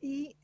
Y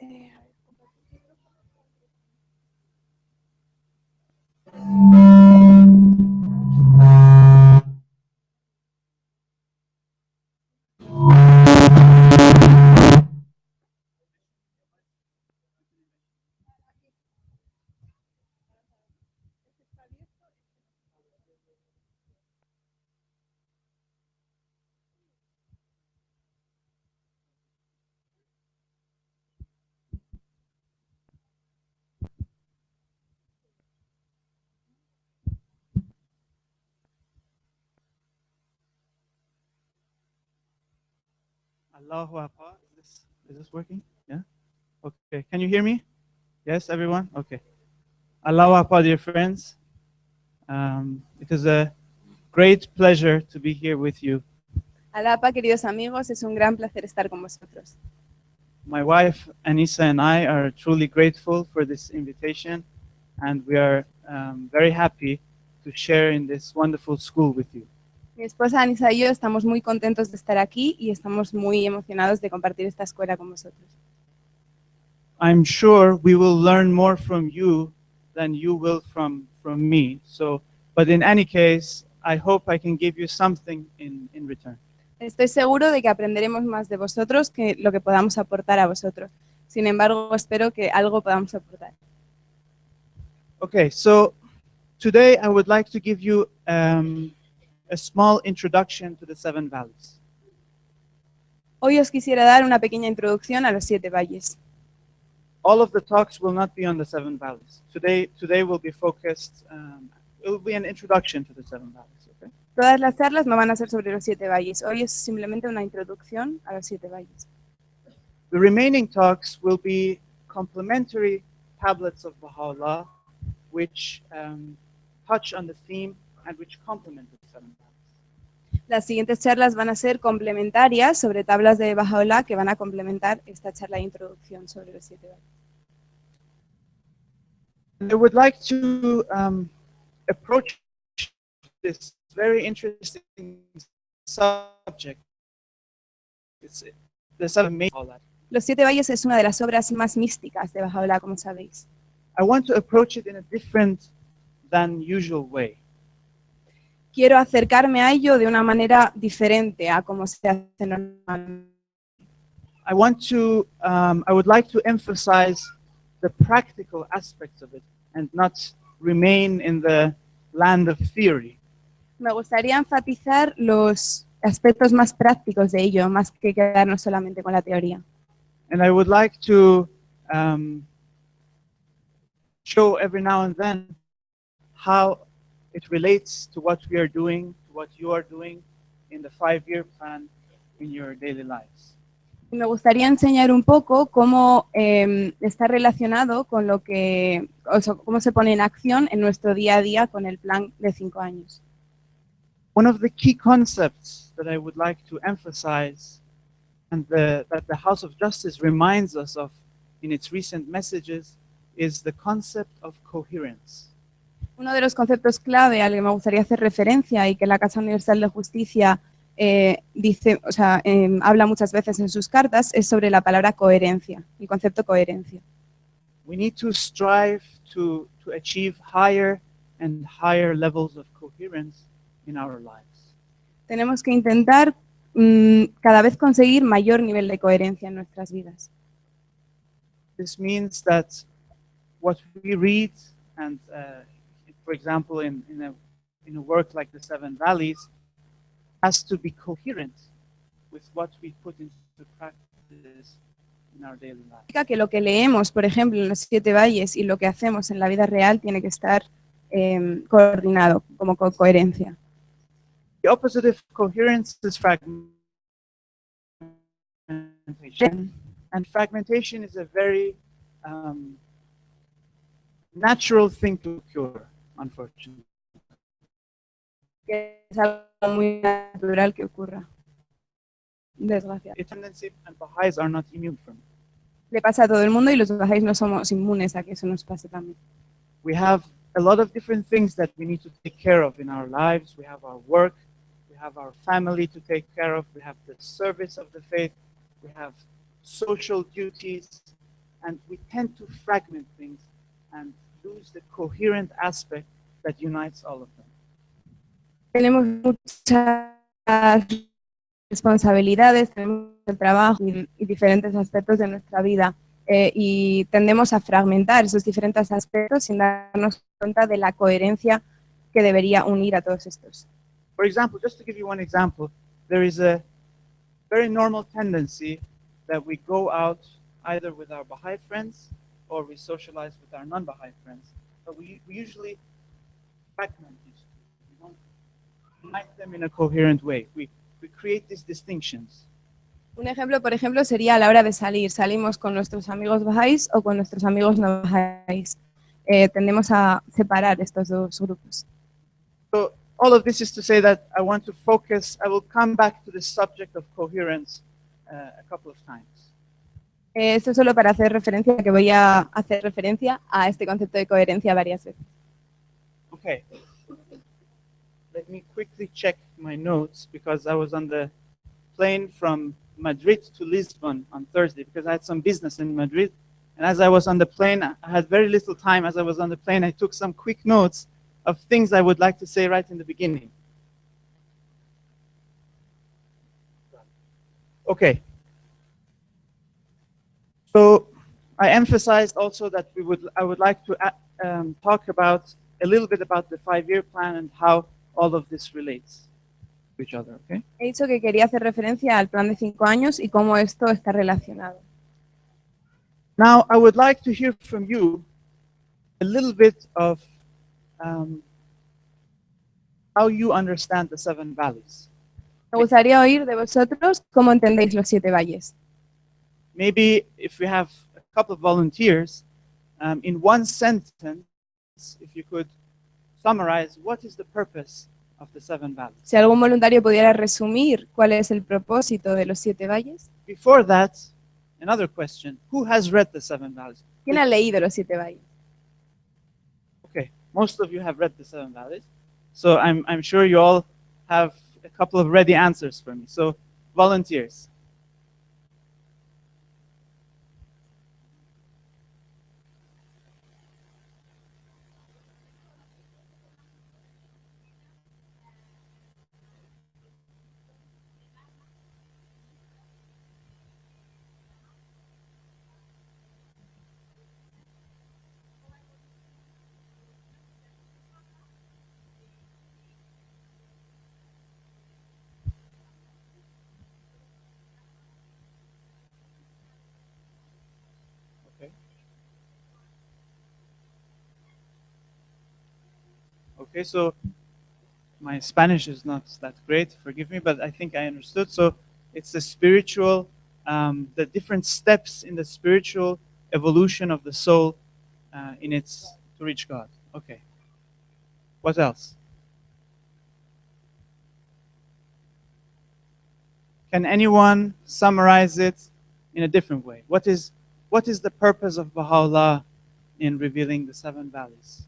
Allahu Akbar. Is this working? Yeah? Okay. Can you hear me? Yes, everyone? Okay. Allahu Akbar, dear friends. It is a great pleasure to be here with you. Alapa, queridos amigos, es un gran placer estar con vosotros. My wife, Anissa, and I are truly grateful for this invitation, and we are very happy to share in this wonderful school with you. Mi esposa Anisa y yo estamos muy contentos de estar aquí y estamos muy emocionados de compartir esta escuela con vosotros. I'm sure we will learn more from you than you will from me. But in any case, I hope I can give you something in return. Estoy seguro de que aprenderemos más de vosotros que lo que podamos aportar a vosotros. Sin embargo, espero que algo podamos aportar. Okay, so today I would like to give you a small introduction to the 7 valleys. Hoy os quisiera dar una pequeña introducción a los 7 valles. All of the talks will not be on the 7 valleys. Today will be focused, it will be an introduction to the 7 valleys. Okay? Todas las charlas no van a ser sobre los 7 valles. Hoy es simplemente una introducción a los 7 valles. The remaining talks will be complementary tablets of Baha'u'llah, which touch on the theme and which complement the 7 valleys. Las siguientes charlas van a ser complementarias sobre tablas de Baha'u'llah que van a complementar esta charla de introducción sobre los 7 valles. I would like to approach this very interesting subject. It's the 7 main. Los 7 valles es una de las obras más místicas de Baha'u'llah, como sabéis. I want to approach it in a different than usual way. Quiero acercarme a ello de una manera diferente a como se hace normalmente. I would like to emphasize the practical aspects of it and not remain in the land of theory. Me gustaría enfatizar los aspectos más prácticos de ello, más que quedarnos solamente con la teoría. And I would like to show every now and then how it relates to what we are doing, to what you are doing in the 5-year plan in your daily lives. Me gustaría enseñar un poco cómo está relacionado con lo que, o sea, cómo se pone en acción en nuestro día a día con el plan de 5 años. One of the key concepts that I would like to emphasize and that the House of Justice reminds us of in its recent messages is the concept of coherence. Uno de los conceptos clave al que me gustaría hacer referencia y que la Casa Universal de Justicia dice, o sea, habla muchas veces en sus cartas es sobre la palabra coherencia, el concepto coherencia. We need to strive to achieve higher and higher levels of coherence in our lives. Tenemos que intentar cada vez conseguir mayor nivel de coherencia en nuestras vidas. This means that what we read and for example, in a work like the 7 Valleys, has to be coherent with what we put into practice in our daily life. Significa que lo que leemos, por ejemplo, en los 7 valles y lo que hacemos en la vida real tiene que estar coordinado, como con coherencia. The opposite of coherence is fragmentation. And fragmentation is a very natural thing to occur, unfortunately. Que es algo muy natural que ocurra. Desgraciadamente. And Baha'is are not immune from it. Le pasa a todo el mundo y los Baha'is no somos inmunes a que eso nos pase también. We have a lot of different things that we need to take care of in our lives. We have our work, we have our family to take care of, we have the service of the faith, we have social duties, and we tend to fragment things and lose the coherent aspect that unites all of them. Tenemos muchas responsabilidades, tenemos el trabajo y diferentes aspectos de nuestra vida. Y tendemos a fragmentar esos diferentes aspectos sin darnos cuenta de la coherencia que debería unir a todos estos. For example, just to give you one example, there is a very normal tendency that we go out either with our Baha'i friends or we socialize with our non-Baha'i friends. But we usually fragment these two. We don't unite them in a coherent way. We create these distinctions. Un ejemplo, por ejemplo, sería a la hora de salir. Salimos con nuestros amigos Baha'is o con nuestros amigos no Baha'is. Tendemos a separar estos dos grupos. So all of this is to say that I want to focus, I will come back to the subject of coherence a couple of times. Esto solo para hacer referencia, que voy a hacer referencia a este concepto de coherencia varias veces. Okay. Let me quickly check my notes because I was on the plane from Madrid to Lisbon on Thursday because I had some business in Madrid. And as I was on the plane, I had very little time. As I was on the plane, I took some quick notes of things I would like to say right in the beginning. Okay. So I emphasized also that I would like to talk about a little bit about the 5-year plan and how all of this relates to each other. Okay. He dicho que quería hacer referencia al plan de 5 años y cómo esto está relacionado. Now, I would like to hear from you a little bit of how you understand the 7 valleys. Me gustaría oír de vosotros cómo entendéis los 7 valles. Maybe if we have a couple of volunteers, in one sentence, if you could summarize what is the purpose of the 7 valleys. Si algún voluntario pudiera resumir cuál es el propósito de los 7 valles. Before that, another question: who has read the 7 valleys? ¿Quién ha leído los 7 valles? Okay, most of you have read the 7 valleys, so I'm sure you all have a couple of ready answers for me. So, volunteers. Okay, so my Spanish is not that great, forgive me, but I think I understood. So it's the spiritual, the different steps in the spiritual evolution of the soul in its to reach God. Okay. What else? Can anyone summarize it in a different way? What is the purpose of Baha'u'llah in revealing the 7 valleys?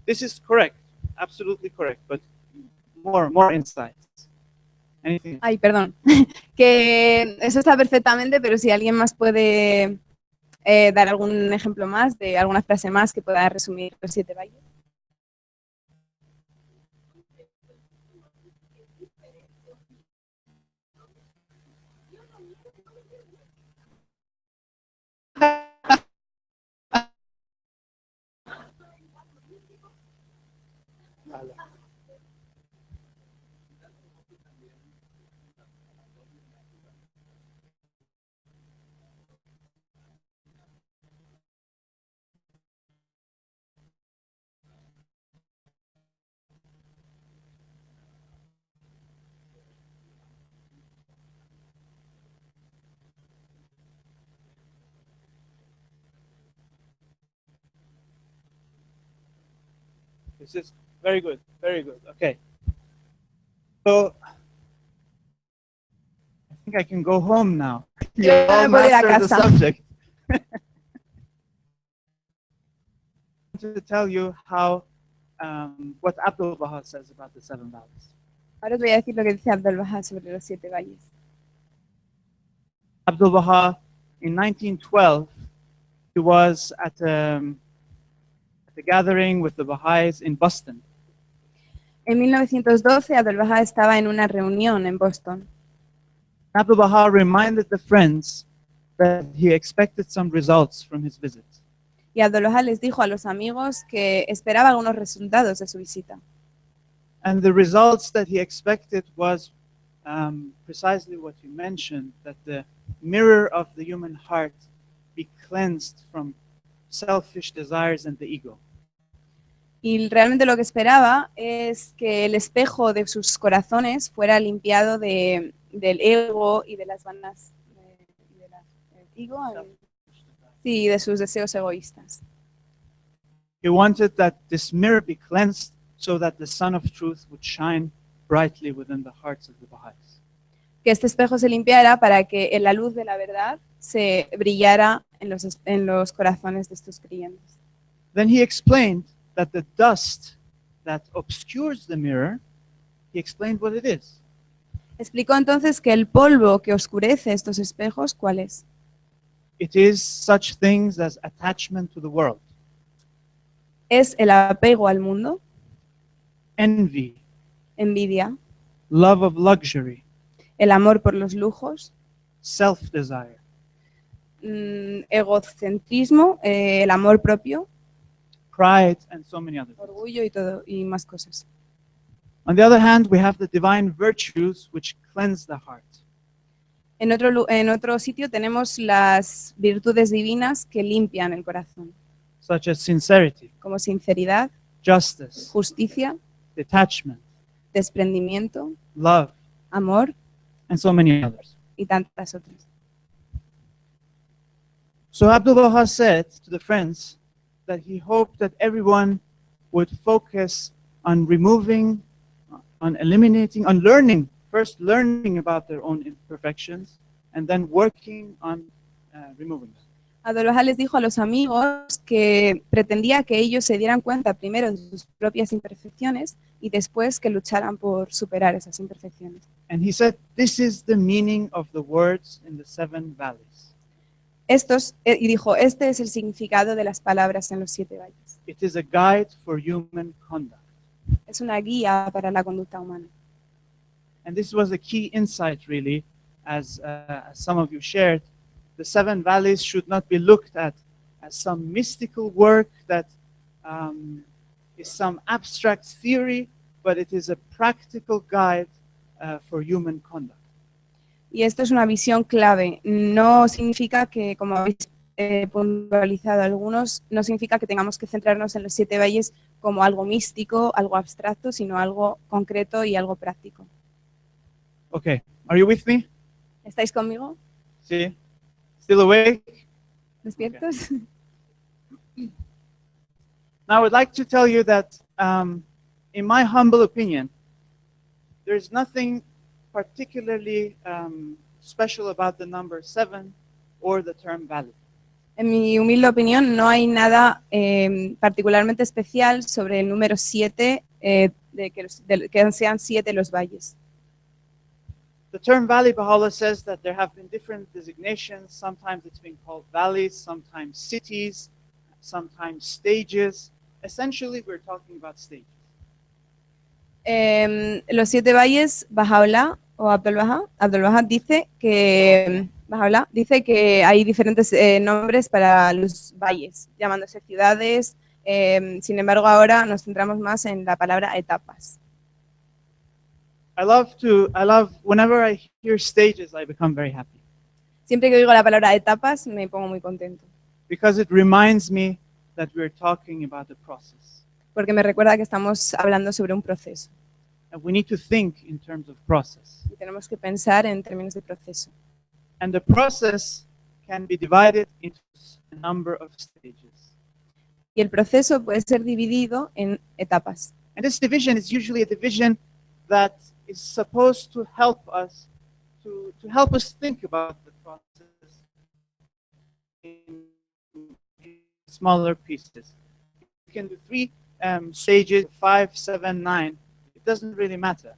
This is correct, absolutely correct, but more insights. Anything? Ay, perdón. Que eso está perfectamente, pero si alguien más puede dar algún ejemplo más, de alguna frase más que pueda resumir los 7 valles. This is very good, very good. Okay. So I think I can go home now. You all mastered the subject. To tell you how what Abdul Baha says about the 7 valleys. Ahora os voy a decir lo que dice Abdul Baha sobre los 7 valles. Abdul Baha in 1912, he was at a gathering with the Baha'is in Boston. En 1912, Abdul-Baha estaba en una reunión en Boston. Abdul Baha reminded the friends that he expected some results from his visit. Y Abdul-Baha les dijo a los amigos que esperaba algunos resultados de su visita. And the results that he expected was precisely what you mentioned, that the mirror of the human heart be cleansed from selfish desires and the ego. Y realmente lo que esperaba es que el espejo de sus corazones fuera limpiado del ego y de las vanas, sí, de sus deseos egoístas. He wanted that this mirror be cleansed so that the sun of truth would shine brightly within the hearts of the Baha'is. Que este espejo se limpiara para que la luz de la verdad se brillara en los corazones de estos creyentes. Then he explained that the dust that obscures the mirror, he explained what it is. Explicó entonces que el polvo que oscurece estos espejos, ¿cuál es? It is such things as attachment to the world, Es el apego al mundo, envy, envidia, love of luxury, el amor por los lujos, self-desire, egocentrismo, el amor propio, pride, and so many others. orgullo y más cosas. On the other hand, we have the divine virtues which cleanse the heart. En otro sitio tenemos las virtudes divinas que limpian el corazón, Such as sincerity, como sinceridad, justice, justicia, detachment, desprendimiento, love, amor and so many others. y tantas otras. So Abdul Baha said to the friends that he hoped that everyone would focus on removing, on eliminating, on learning, first learning about their own imperfections, and then working on removing them. Abdul-Baha les dijo a los amigos que pretendía que ellos se dieran cuenta primero de sus propias imperfecciones y después que lucharan por superar esas imperfecciones. And he said, this is the meaning of the words in the 7 valleys. Y dijo, este es el significado de las palabras en los 7 valles. It is a guide for human conduct. Es una guía para la conducta humana. And this was a key insight, really, as some of you shared. The 7 valleys should not be looked at as some mystical work that is some abstract theory, but it is a practical guide for human conduct. Y esto es una visión clave. No significa que, como habéis puntualizado algunos, no significa que tengamos que centrarnos en los 7 valles como algo místico, algo abstracto, sino algo concreto y algo práctico. Okay, are you with me? ¿Estáis conmigo? Sí. Still awake? ¿Despiertos? Okay. Now I would like to tell you that, in my humble opinion, there is nothing particularly special about the number 7 or the term valley. En mi humilde opinión, no hay nada particularmente especial sobre el número 7, de que sean 7 los valles. The term valley, Baha'u'llah says that there have been different designations. Sometimes it's been called valleys, sometimes cities, sometimes stages. Essentially, we're talking about stages. Los 7 valles, Baha'u'llah o Abdul-Baha dice que hay diferentes nombres para los valles, llamándose ciudades. Sin embargo, ahora nos centramos más en la palabra etapas. Whenever I hear stages, I become very happy. Siempre que oigo la palabra etapas, me pongo muy contento. Because it reminds me that we're talking about a process. Porque me recuerda que estamos hablando sobre un proceso. And we need to think in terms of process. Y tenemos que pensar en términos de proceso. And the process can be divided into a number of stages. Y el proceso puede ser dividido en etapas. And this division is usually a division that is supposed to help us think about the process in smaller pieces. We can do 3 stages, 5, 7, 9. It doesn't really matter.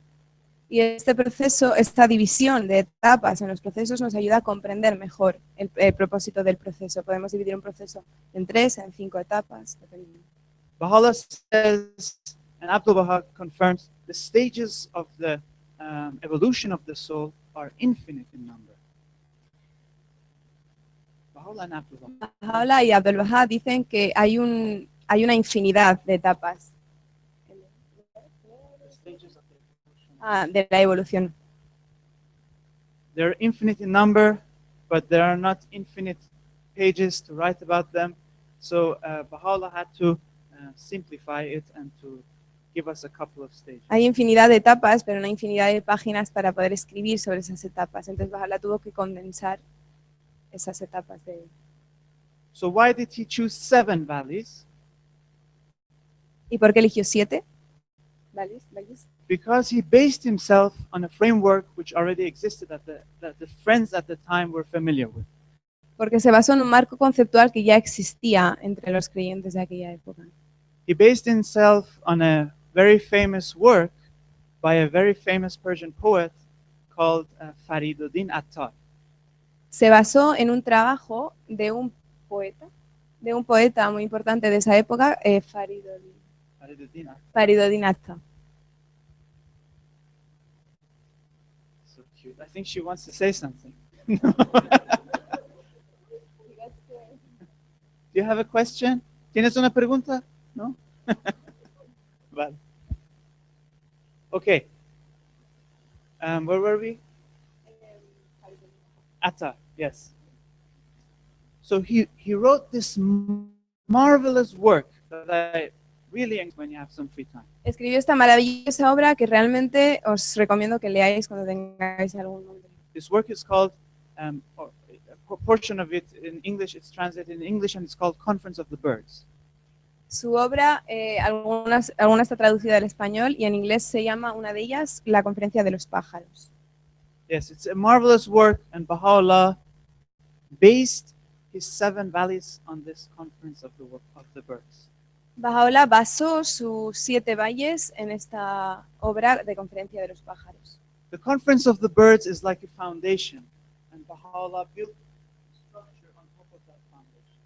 Y este proceso, esta división de etapas en los procesos nos ayuda a comprender mejor el propósito del proceso. Podemos dividir un proceso en 3, en 5 etapas. Baha'u'llah says, and Abdul Baha confirms, the stages of the evolution of the soul are infinite in number. Baha'u'llah and Abdul Baha. Baha'u'llah y Abdul Baha dicen que hay una infinidad de etapas de la evolución. They're infinite in number, but there are not infinite pages to write about them. So Baha'u'llah had to simplify it and to give us a couple of stages. Hay infinidad de etapas, pero una infinidad de páginas para poder escribir sobre esas etapas. Entonces Baha'u'llah tuvo que condensar esas etapas de... So why did he choose 7 valleys? ¿Y por qué eligió 7? Valles. Because he based himself on a framework which already existed that the friends at the time were familiar with. Porque se basó en un marco conceptual que ya existía entre los creyentes de aquella época. He based himself on a very famous work by a very famous Persian poet called Fariduddin Attar. Se basó en un trabajo de un poeta muy importante de esa época, Fariduddin Attar. So cute. I think she wants to say something. Do you have a question? ¿Tienes una pregunta? No? Vale. Okay. Where were we? Attar, yes. So he wrote this marvelous work that I really encourage when you have some free time. Escribió esta maravillosa obra que realmente os recomiendo que leáis cuando tengáis algún momento. This work is called, a portion of it in English, it's translated in English and it's called Conference of the Birds. Su obra, alguna está traducida al español y en inglés se llama una de ellas La Conferencia de los Pájaros. Yes, it's a marvelous work, and Baha'u'llah based his 7 valleys on this Conference of the Birds. Baha'u'llah basó sus 7 valles en esta obra de Conferencia de los Pájaros. The Conference of the Birds is like a foundation, and Baha'u'llah built structure on top of that foundation.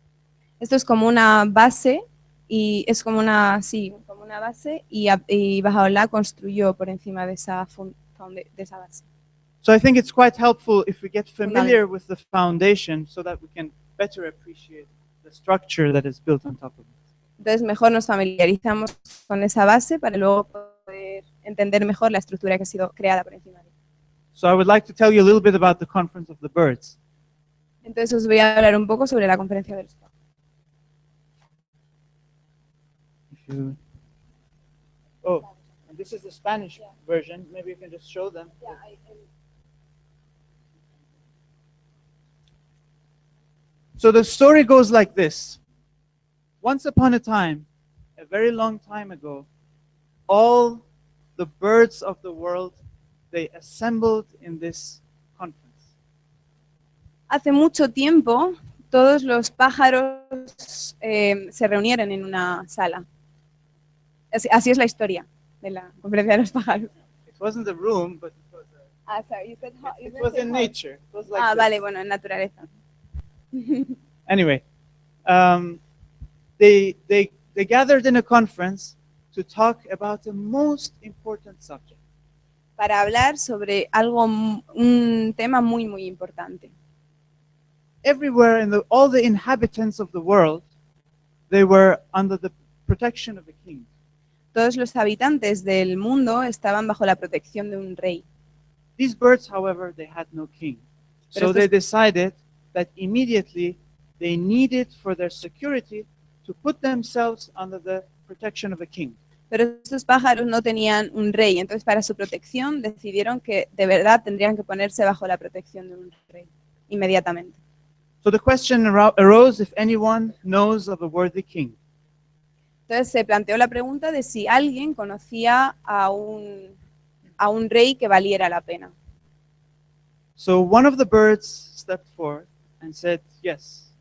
Esto es como una base y es como una base y Baha'u'llah construyó por encima de esa base. So I think it's quite helpful if we get familiar with the foundation so that we can better appreciate the structure that is built on top of it. Entonces mejor nos familiarizamos con esa base para luego poder entender mejor la estructura que ha sido creada por encima de ella. So I would like to tell you a little bit about the Conference of the Birds. Entonces os voy a hablar un poco sobre la Conferencia de los Pájaros. Oh, and this is the Spanish version. Maybe you can just show them. So the story goes like this. Once upon a time, a very long time ago, all the birds of the world, they assembled in this conference. Hace mucho tiempo, todos los pájaros se reunieron en una sala. Así es la historia de la Conferencia de los Pájaros. It wasn't a room, but it was Sorry, it was in nature. It was like vale, bueno, en naturaleza. Anyway, they gathered in a conference to talk about the most important subject. Para hablar sobre un tema muy, muy importante. Everywhere all the inhabitants of the world, they were under the protection of a king. Todos los habitantes del mundo estaban bajo la protección de un rey. These birds, however, they had no king. So they decided that immediately they needed for their security to put themselves under the protection of a king. Pero estos pájaros no tenían un rey, entonces para su protección decidieron que de verdad tendrían que ponerse bajo la protección de un rey, inmediatamente. So the question arose if anyone knows of a worthy king. Entonces se planteó la pregunta de si alguien conocía a un rey que valiera la pena. So one of the birds stepped forward and said, "Yes,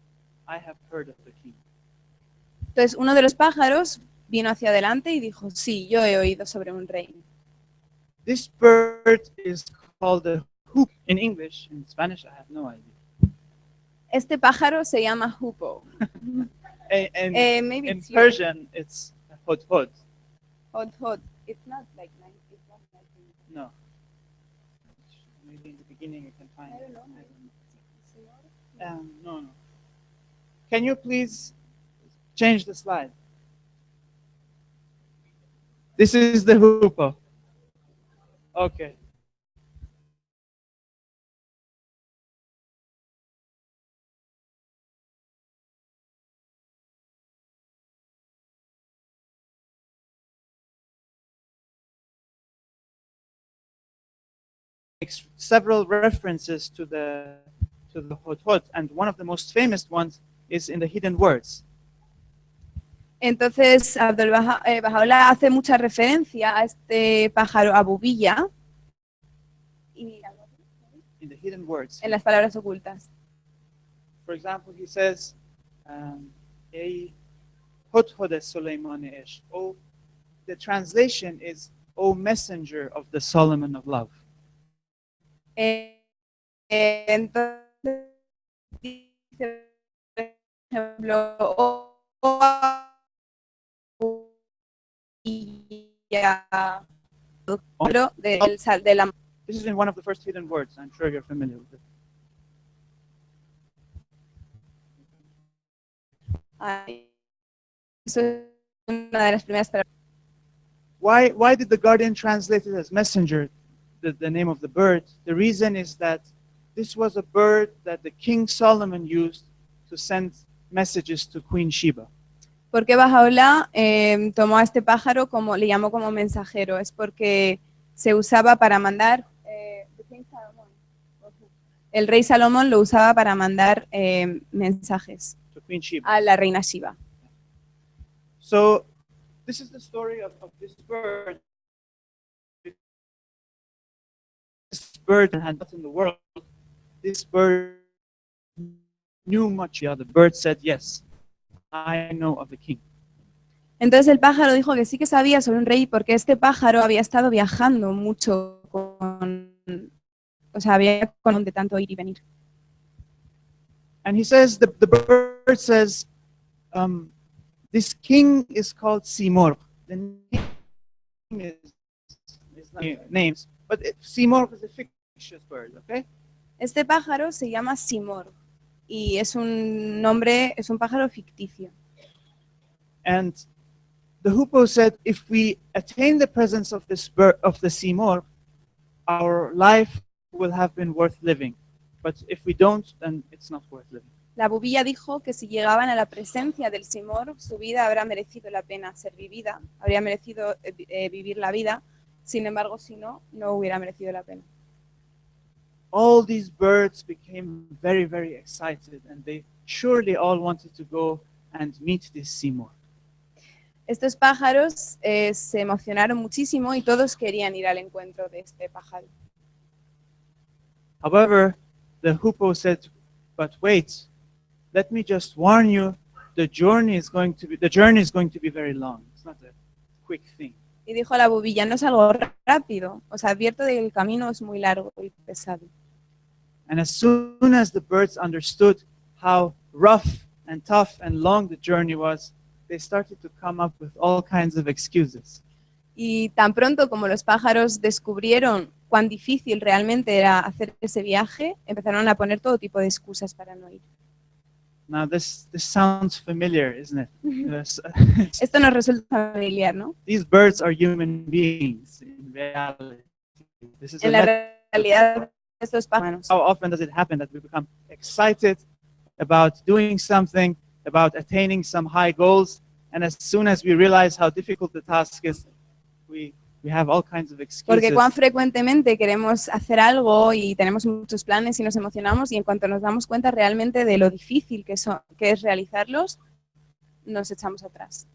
I have heard of the king." Entonces uno de los pájaros vino hacia adelante y dijo, sí, yo he oído sobre un rey. This bird is called a hoop in English. In Spanish, I have no idea. Este pájaro se llama hoopoe. And Maybe in it's yours. Persian, it's hudhud. Hod. It's not like nice. It's not like No. Maybe in the beginning you can find I it. don't know. No. Can you please change the slide? This is the hoopoe. Okay. Makes several references to the hudhud, and one of the most famous ones is in the hidden words. Entonces, Bahá'u'lláh hace mucha referencia a este pájaro abubilla y In the hidden words. en las palabras ocultas. For example, he says, "Ey hudhud Sulaymane ish." Oh, the translation is, "O messenger of the Solomon of love." Entonces, dice, por ejemplo, de la. This is in one of the first hidden words. I'm sure you're familiar with it. Eso es una de las primeras palabras. Why did the Guardian translate it as messenger, the name of the bird? The reason is that this was a bird that the King Solomon used to send messages to Queen Sheba. ¿Por qué Bahá'u'lláh tomó a este pájaro como le llamó como mensajero? Es porque se usaba para mandar. El rey Salomón lo usaba para mandar mensajes To Queen Sheba. a la reina Shiva. So this is the story of this bird. This bird had not in the world. This bird knew much. The other bird said, "Yes, I know of the king." Entonces el pájaro dijo que sí que sabía sobre un rey porque este pájaro había estado viajando mucho había con de tanto ir y venir. And he says, the bird says, this king is called Simor. The name is not names, but Simor is a fictitious bird, okay? Este pájaro se llama Simor y es un nombre, es un pájaro ficticio. And the hoopoe said, if we attain the presence of this bird, of the Simor, our life will have been worth living. But if we don't, then it's not worth living. La bubilla dijo que si llegaban a la presencia del Simor, su vida habrá merecido la pena ser vivida, habría merecido vivir la vida. Sin embargo, si no, no hubiera merecido la pena. All these birds became very, very excited, and they surely all wanted to go and meet this Simor. Estos pájaros se emocionaron muchísimo y todos querían ir al encuentro de este pájaro. However, the hoopoe said, "But wait, let me just warn you, the journey is going to be very long. It's not a quick thing." Y dijo la bubilla, no es algo rápido, os advierto de que el camino es muy largo y pesado. And as soon as the birds understood how rough and tough and long the journey was, they started to come up with all kinds of excuses. Y tan pronto como los pájaros descubrieron cuán difícil realmente era hacer ese viaje, empezaron a poner todo tipo de excusas para no ir. Now this sounds familiar, isn't it? Esto nos resulta familiar, ¿no? These birds are human beings in reality. This is En la realidad, estos pájaros. How often does it happen that we become excited about doing something, about attaining some high goals, and as soon as we realize how difficult the task is, we have all kinds of excuses. Porque cuán frecuentemente queremos hacer algo y tenemos muchos planes y nos emocionamos y en cuanto nos damos cuenta realmente de lo difícil que es realizarlos, nos echamos atrás.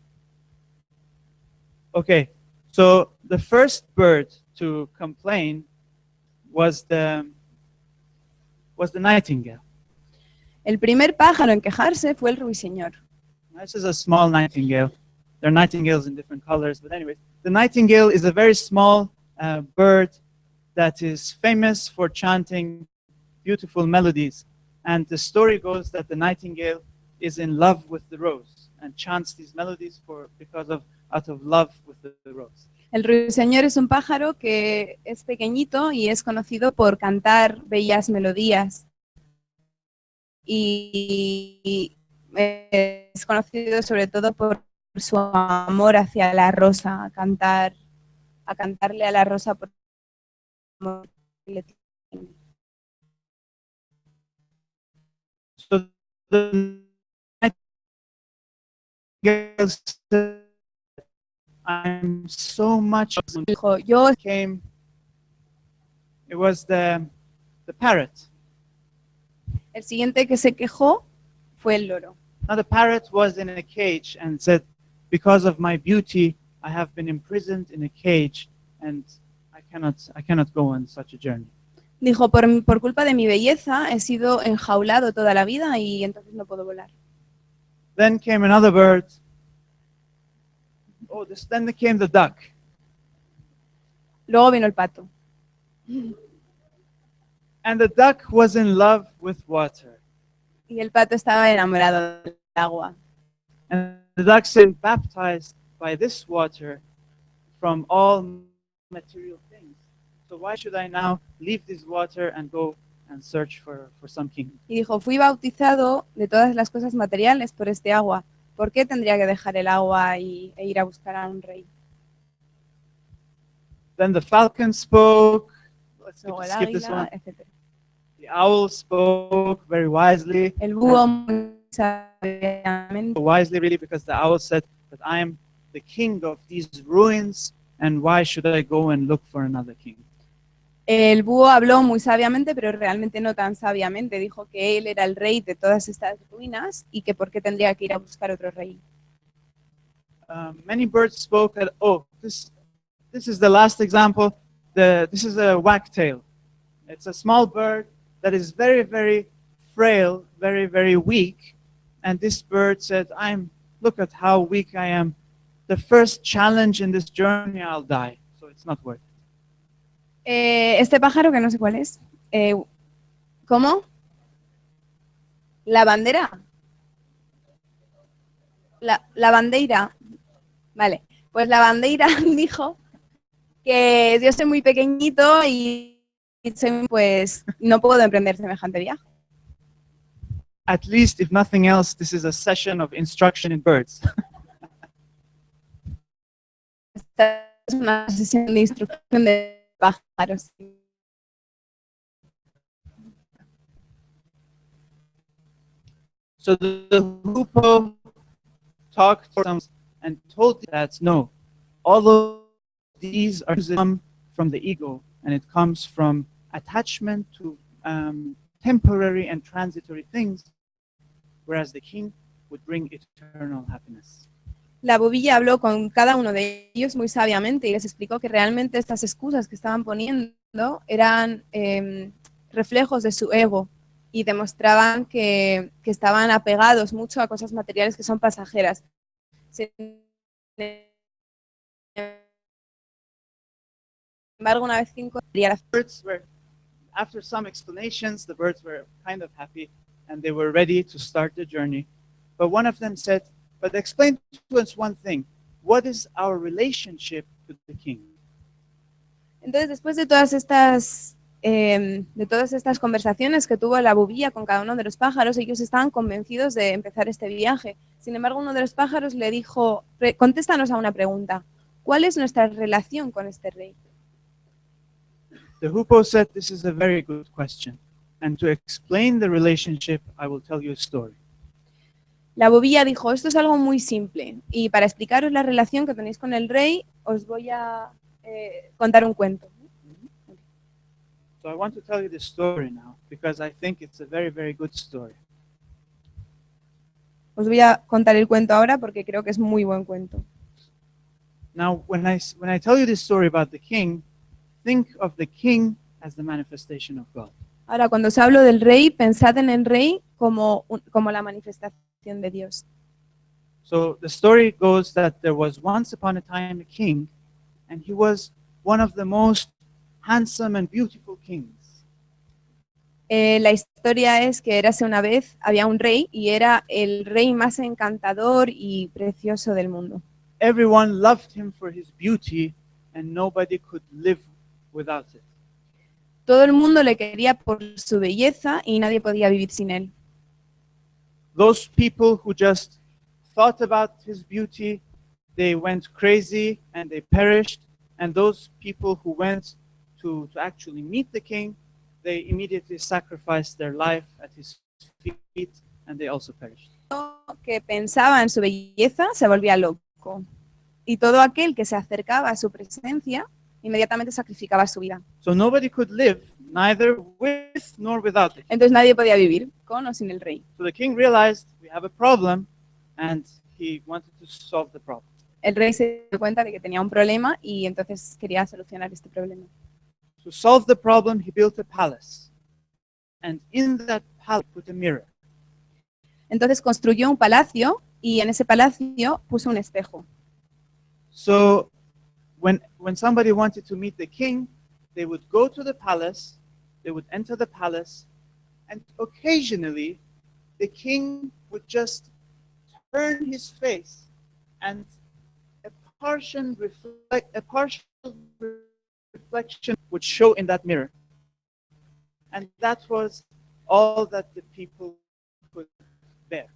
Okay, so the first bird to complain was the nightingale. El primer pájaro en quejarse fue el ruiseñor. This is a small nightingale. There are nightingales in different colors, but anyway, the nightingale is a very small bird that is famous for chanting beautiful melodies. And the story goes that the nightingale is in love with the rose and chants these melodies out of love with the rose. El ruiseñor es un pájaro que es pequeñito y es conocido por cantar bellas melodías. Y es conocido sobre todo por su amor hacia la rosa, a cantarle a la rosa por amor que le tiene. So the nightingale said, I'm so much. Dijo, yo It was the parrot. El siguiente que se quejó fue el loro. Now the parrot was in a cage and said, because of my beauty, I have been imprisoned in a cage and I cannot go on such a journey. Dijo, por culpa de mi belleza he sido enjaulado toda la vida y entonces no puedo volar. Then came another bird. Then came the duck. Luego vino el pato. And the duck was in love with water. Y el pato estaba enamorado del agua. And the duck said, baptized by this water from all material things. So why should I now leave this water and go and search for some king? Y dijo, fui bautizado de todas las cosas materiales por este agua. ¿Por qué tendría que dejar el agua e ir a buscar a un rey? Then the falcon spoke. Let's Luego el skip this águila, one. etc. The owl spoke very wisely. El búho muy sabiamente. Wisely, really, because the owl said that I am the king of these ruins, and why should I go and look for another king? El búho habló muy sabiamente, pero realmente no tan sabiamente. Dijo que él era el rey de todas estas ruinas y que por qué tendría que ir a buscar otro rey. Many birds spoke. This is the last example. This is a wagtail. It's a small bird that is very, very frail, very, very weak. And this bird said, look at how weak I am. The first challenge in this journey, I'll die. So it's not worth it. Este pájaro, que no sé cuál es. ¿Cómo? ¿La bandera? La bandeira. Vale, pues la bandeira dijo que yo soy muy pequeñito y pues no puedo emprender semejante viaje. At least, if nothing else, this is a session of instruction in birds. Esta es una sesión de instrucción de pájaros. So the hoopoe talked for them and told that no, all of these are come from the ego, and it comes from attachment to temporary and transitory things, whereas the king would bring eternal happiness. La bobilla habló con cada uno de ellos muy sabiamente y les explicó que realmente estas excusas que estaban poniendo eran reflejos de su ego y demostraban que estaban apegados mucho a cosas materiales que son pasajeras. Sin embargo, una vez que encontraría After some explanations, the birds were kind of happy and they were ready to start the journey. But one of them said, but explain to us one thing. What is our relationship to the king? Entonces, después de todas estas conversaciones que tuvo la bobilla con cada uno de los pájaros, ellos estaban convencidos de empezar este viaje. Sin embargo, uno de los pájaros le dijo, contéstanos a una pregunta. ¿Cuál es nuestra relación con este rey? The hoopoe said, this is a very good question. And to explain the relationship, I will tell you a story. La bobilla dijo, esto es algo muy simple y para explicaros la relación que tenéis con el rey, os voy a contar un cuento. So I want to tell you this story now because I think it's a very, very good story. Os voy a contar el cuento ahora porque creo que es muy buen cuento. Now, when I tell you this story about the king, think of the king as the manifestation of God. Ahora, cuando os hablo del rey, pensad en el rey como la manifestación de Dios. So the story goes that there was once upon a time a king, and he was one of the most handsome and beautiful kings. La historia es que érase una vez, había un rey y era el rey más encantador y precioso del mundo. Everyone loved him for his beauty, and nobody could live without it. Todo el mundo le quería por su belleza y nadie podía vivir sin él. Those people who just thought about his beauty, they went crazy and they perished. And those people who went to actually meet the king, they immediately sacrificed their life at his feet, and they also perished. Que pensaba en su belleza se volvía loco. Y todo aquel que se acercaba a su presencia inmediatamente sacrificaba su vida. So nobody could live, neither with nor without the king. Entonces nadie podía vivir con o sin el rey. So the king realized we have a problem, and he wanted to solve the problem. El rey se dio cuenta de que tenía un problema y entonces quería solucionar este problema. To solve the problem, he built a palace. And in that palace put a mirror. Entonces construyó un palacio y en ese palacio puso un espejo. So when somebody wanted to meet the king, they would go to the palace, they would enter the palace, and occasionally the king would just turn his face, and a partial reflection would show in that mirror. And that was all that the people could bear.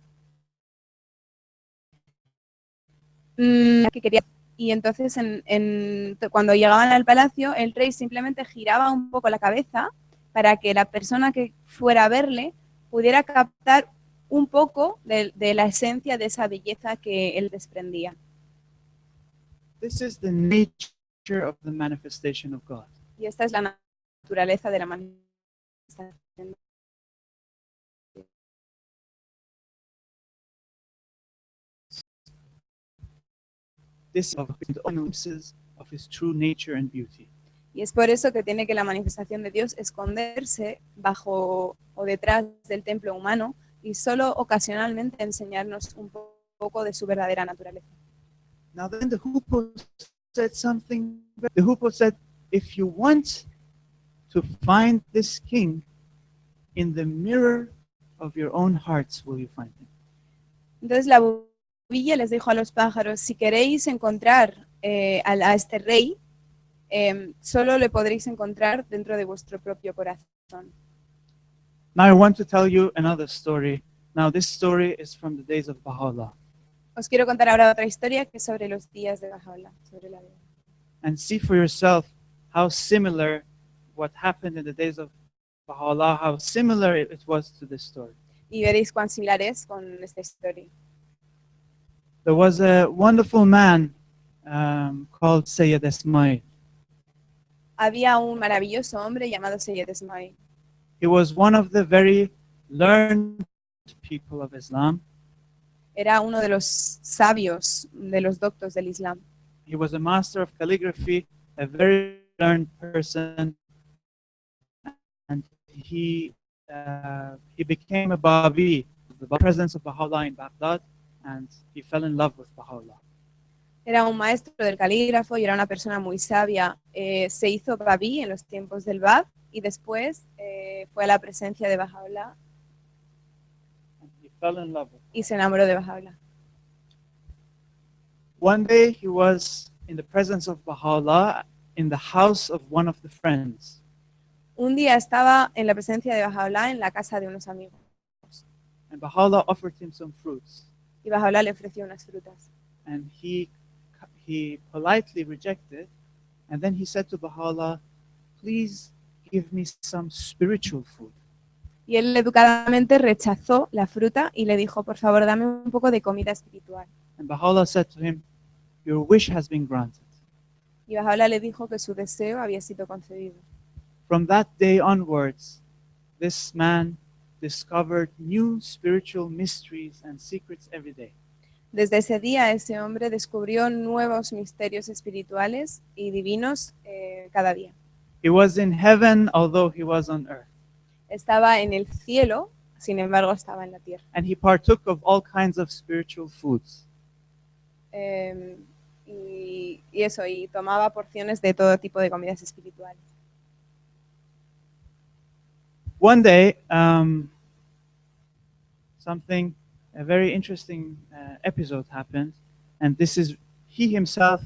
Que quería. Y entonces cuando llegaban al palacio, el rey simplemente giraba un poco la cabeza para que la persona que fuera a verle pudiera captar un poco de la esencia de esa belleza que él desprendía. This is the nature of the manifestation of God. Y esta es la naturaleza de la manifestación. This is of his true nature and beauty. Y es por eso que tiene que la manifestación de Dios esconderse bajo o detrás del templo humano y solo ocasionalmente enseñarnos un poco de su verdadera naturaleza. Now then the Hupo said something. The Hupo said, if you want to find this king, in the mirror of your own hearts will you find him. Entonces la bubilla les dijo a los pájaros, si queréis encontrar a este rey, solo le podréis encontrar dentro de vuestro propio corazón. Now I want to tell you another story. Now this story is from the days of Baha'u'llah. Os quiero contar ahora otra historia que es sobre los días de Baha'u'llah, sobre la vida. And see for yourself how similar what happened in the days of Baha'u'llah, how similar it was to this story. Y veréis cuán similar es con esta historia. There was a wonderful man called Sayyid Ismail. Había un maravilloso hombre llamado Sayyid Ismail. He was one of the very learned people of Islam. Era uno de los sabios, de los doctos del Islam. He was a master of calligraphy, a very learned person, and he became a Babi, the presence of Baha'u'llah in Baghdad, and he fell in love with Baha'u'llah. Era un maestro del calígrafo y era una persona muy sabia. Se hizo Babi en los tiempos del Bab y después fue a la presencia de Baha'u'llah And he fell in love with y se enamoró de Baha'u'llah. One day he was in the presence of Baha'u'llah in the house of one of the friends. Un día estaba en la presencia de Baha'u'llah en la casa de unos amigos And Baha'u'llah offered him some fruits. y Baha'u'llah le ofreció unas frutas. And he politely rejected. And then he said to Baha'u'llah, please give me some spiritual food. Y él educadamente rechazó la fruta y le dijo, por favor, dame un poco de comida espiritual. And Baha'u'llah said to him, your wish has been granted. Y Baha'u'llah le dijo que su deseo había sido concedido. From that day onwards, this man discovered new spiritual mysteries and secrets every day. Desde ese día, ese hombre descubrió nuevos misterios espirituales y divinos cada día. He was in heaven, although he was on earth. Estaba en el cielo, sin embargo, estaba en la tierra. And he partook of all kinds of spiritual foods. y eso, y tomaba porciones de todo tipo de comidas espirituales. One day, a very interesting episode happened, and he himself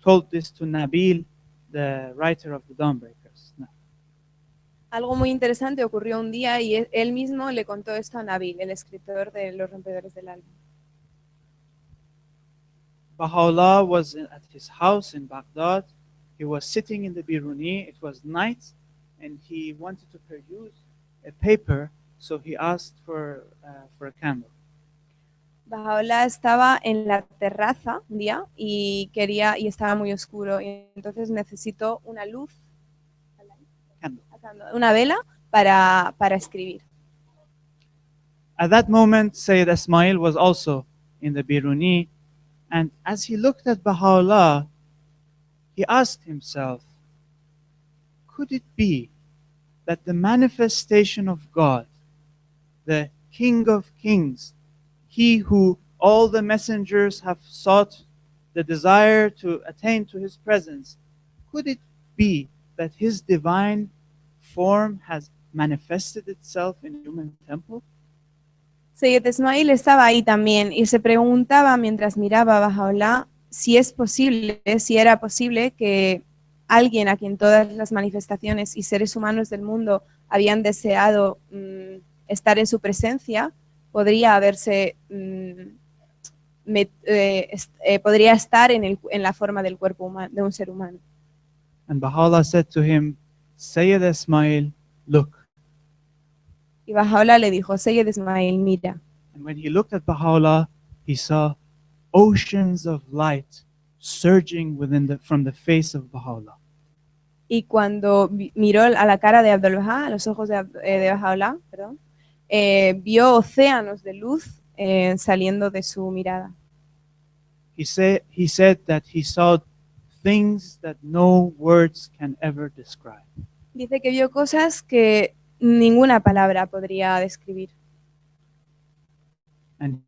told this to Nabil, the writer of the Dawnbreakers. Algo muy interesante ocurrió un día y él mismo le contó esto a Nabil, el escritor de Los Rompedores del Alma. Baha'u'llah was at his house in Baghdad. He was sitting in the Biruni. It was night, and he wanted to peruse a paper, so he asked for a candle. Baha'u'llah estaba en la terraza un día y estaba muy oscuro, y entonces necesitó una luz, una vela para escribir. At that moment, Sayyid Ismail was also in the Biruni, and as he looked at Baha'u'llah, he asked himself, could it be that the manifestation of God, the King of Kings, he who all the messengers have sought the desire to attain to his presence, could it be that his divine form has manifested itself in a human temple? Sayyid Ismail estaba ahí también y se preguntaba mientras miraba a Baha'u'llah si era posible que alguien a quien todas las manifestaciones y seres humanos del mundo habían deseado estar en su presencia, podría estar en la forma del cuerpo humano, de un ser humano. And Baha'u'llah said to him, Sayyid Ismail, look. Y Baha'u'llah le dijo, Sayyid Ismail, mira. And when he looked at Baha'u'llah, he saw oceans of light surging from the face of Baha'u'llah. Y cuando miró a la cara de Abdul-Baha, a los ojos de Baha'u'llah, vio océanos de luz saliendo de su mirada. He said that he saw things that no words can ever describe. Dice que vio cosas que ninguna palabra podría describir. And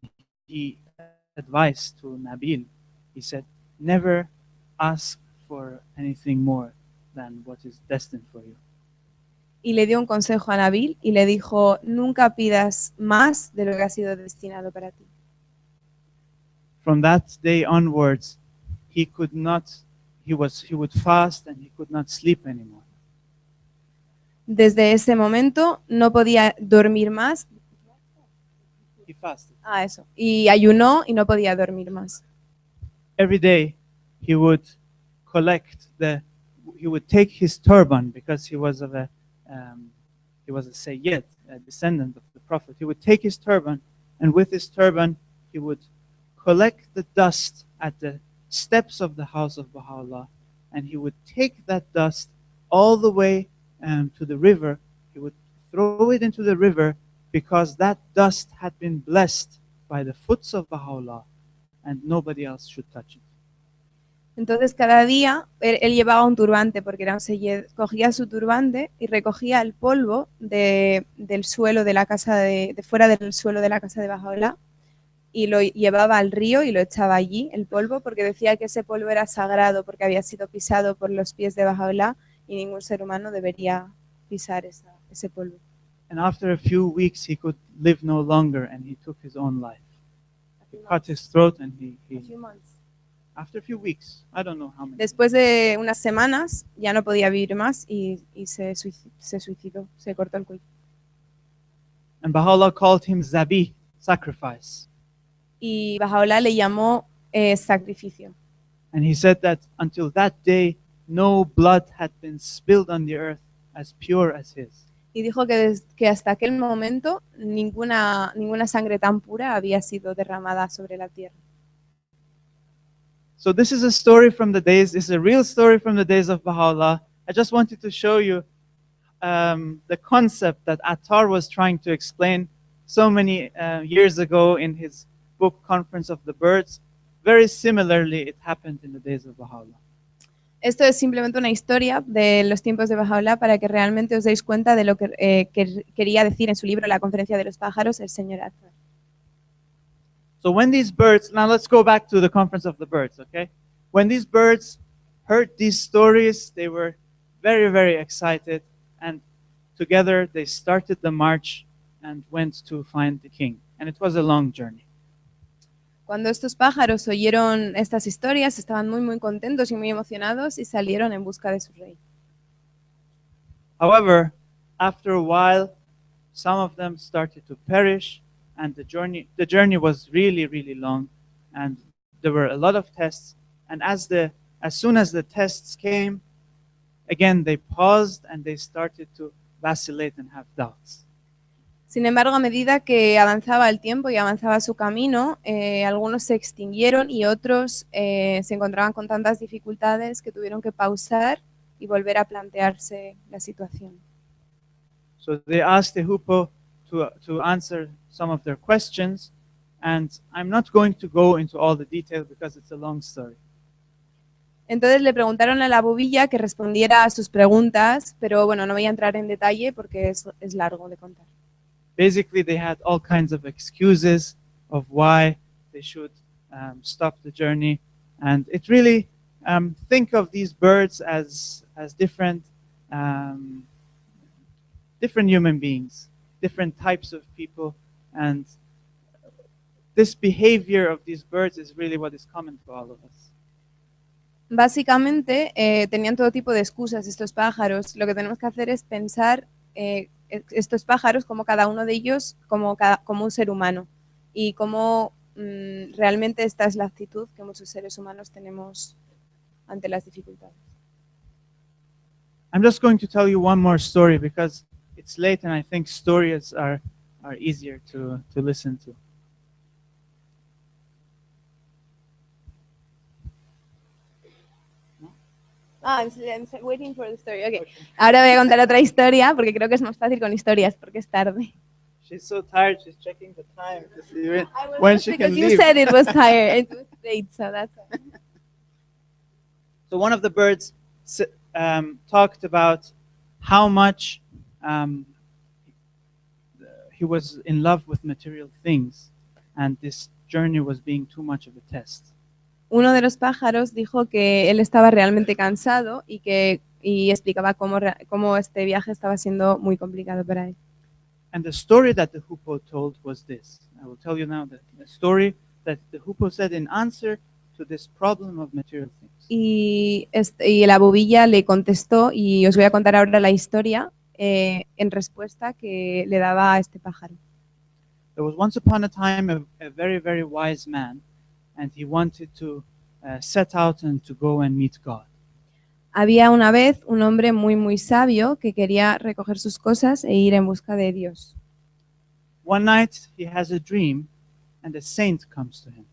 he advised to Nabil, he said, never ask for anything more than what is destined for you. Y le dio un consejo a Nabil y le dijo, nunca pidas más de lo que ha sido destinado para ti. From that day onwards, he would fast and he could not sleep anymore. Desde ese momento no podía dormir más. He fasted. Eso. Y ayunó y no podía dormir más. Every day he would take his turban, because he was a Sayyid, a descendant of the Prophet. He would take his turban, and with his turban he would collect the dust at the steps of the house of Baha'u'llah, and he would take that dust all the way to the river. He would throw it into the river, because that dust had been blessed by the foots of Baha'u'llah, and nobody else should touch it. Entonces cada día él llevaba un turbante, porque era un Sayyid, cogía su turbante y recogía el polvo del suelo de la casa de fuera del suelo de la casa de Baha'u'llah, y lo llevaba al río y lo echaba allí, el polvo, porque decía que ese polvo era sagrado, porque había sido pisado por los pies de Baha'u'llah y ningún ser humano debería pisar ese polvo. And after a few weeks he could live no longer, and he took his own life. He cut his throat, and after a few weeks, I don't know how many. Después de unas semanas ya no podía vivir más y se suicidó, se cortó el cuello. And Baha'u'llah called him Zabih, sacrifice. Y Baha'u'llah le llamó sacrificio. And he said that until that day, no blood had been spilled on the earth as pure as his. Y dijo que hasta aquel momento ninguna sangre tan pura había sido derramada sobre la tierra. So this is a real story from the days of Baha'u'llah. I just wanted to show you the concept that Attar was trying to explain so many years ago in his book, Conference of the Birds. Very similarly, it happened in the days of Baha'u'llah. Esto es simplemente una historia de los tiempos de Baha'u'llah para que realmente os deis cuenta de lo que quería decir en su libro La Conferencia de los Pájaros el señor Attar. So when these birds, now let's go back to the Conference of the Birds, okay? when these birds heard these stories, they were very, very excited, and together they started the march and went to find the king. And it was a long journey. Cuando estos pájaros oyeron estas historias, estaban muy, muy contentos y muy emocionados y salieron en busca de su rey. However, after a while, some of them started to perish, and the journey was really, really long, and there were a lot of tests. And as soon as the tests came, again they paused and they started to vacillate and have doubts. Sin embargo, a medida que avanzaba el tiempo y avanzaba su camino, algunos se extinguieron y otros se encontraban con tantas dificultades que tuvieron que pausar y volver a plantearse la situación. So they asked the hoopoe to answer some of their questions, and I'm not going to go into all the detail because it's a long story. Entonces le preguntaron a la bubilla que respondiera a sus preguntas, pero bueno, no voy a entrar en detalle porque es largo de contar. Basically, they had all kinds of excuses of why they should stop the journey, and it really think of these birds as different human beings, different types of people, and this behavior of these birds is really what is common to all of us. Básicamente tenían todo tipo de excusas estos pájaros. Lo que tenemos que hacer es pensar estos pájaros como cada uno de ellos como un ser humano y cómo realmente esta es la actitud que muchos seres humanos tenemos ante las dificultades. I'm just going to tell you one more story because it's late and I think stories are easier to listen to. I'm waiting for the story. Okay. Ahora voy a contar otra historia porque creo que es más fácil con historias porque es tarde. She's so tired, she's checking the time to see when she can leave. You said it was tired. It was late, so that's it. So one of the birds talked about how much he was in love with material things, and this journey was being too much of a test. Uno de los pájaros dijo que él estaba realmente cansado y explicaba cómo este viaje estaba siendo muy complicado para él. And the story that the hoopoe told was this. I will tell you now the story that the hoopoe said in answer to this problem of material things. Y la bubilla le contestó, y os voy a contar ahora la historia en respuesta que le daba a este pájaro. There was once upon a time a very, very wise man, and he wanted to set out and to go and meet God. Había una vez un hombre muy, muy sabio que quería recoger sus cosas e ir en busca de Dios. One night he has a dream, and a saint comes to him.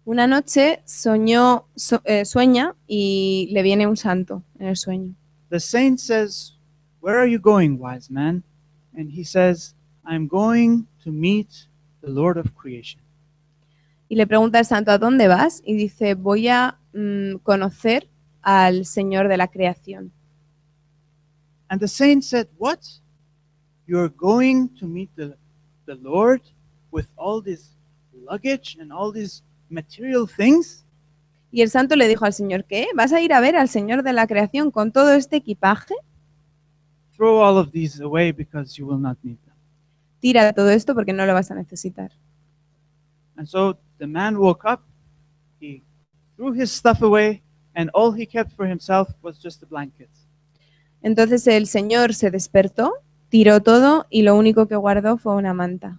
Una noche sueña y le viene un santo en el sueño. The saint says, "Where are you going, wise man?" And he says, "I'm going to meet the Lord of creation." Y le pregunta al santo, ¿a dónde vas? Y dice, voy a conocer al Señor de la creación. And the saint said, "What? You're going to meet the Lord with all this luggage and all these material things?" Y el santo le dijo al Señor, ¿qué? ¿Vas a ir a ver al Señor de la creación con todo este equipaje? Throw all of these away because you will not need them. Tira todo esto porque no lo vas a necesitar. And so the man woke up, he threw his stuff away, and all he kept for himself was just a blanket. Entonces el Señor se despertó, tiró todo y lo único que guardó fue una manta.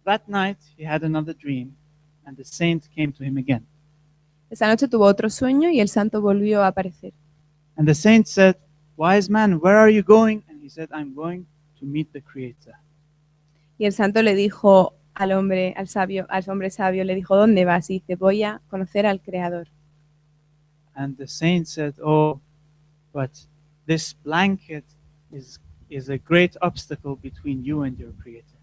That night he had another dream, and the saint came to him again. Esa noche tuvo otro sueño y el santo volvió a aparecer. And the saint said, "Wise man, where are you going?" And he said, "I'm going to meet the Creator." Y el santo le dijo al hombre sabio, le dijo, ¿dónde vas? Y dice, voy a conocer al Creador. And the saint said, "Oh, but this blanket is a great obstacle between you and your Creator."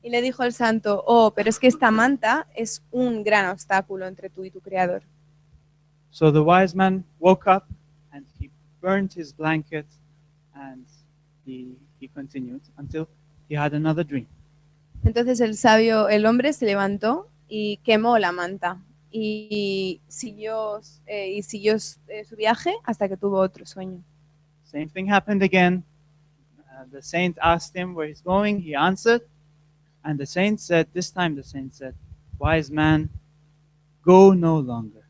Y le dijo el santo, oh, pero es que esta manta es un gran obstáculo entre tú y tu Creador. So the wise man woke up and he burned his blanket, and he continued until he had another dream. Entonces el hombre se levantó y quemó la manta y siguió su viaje hasta que tuvo otro sueño. Same thing happened again. The saint asked him where he's going. He answered. And the saint said, this time the saint said, wise man, go no longer.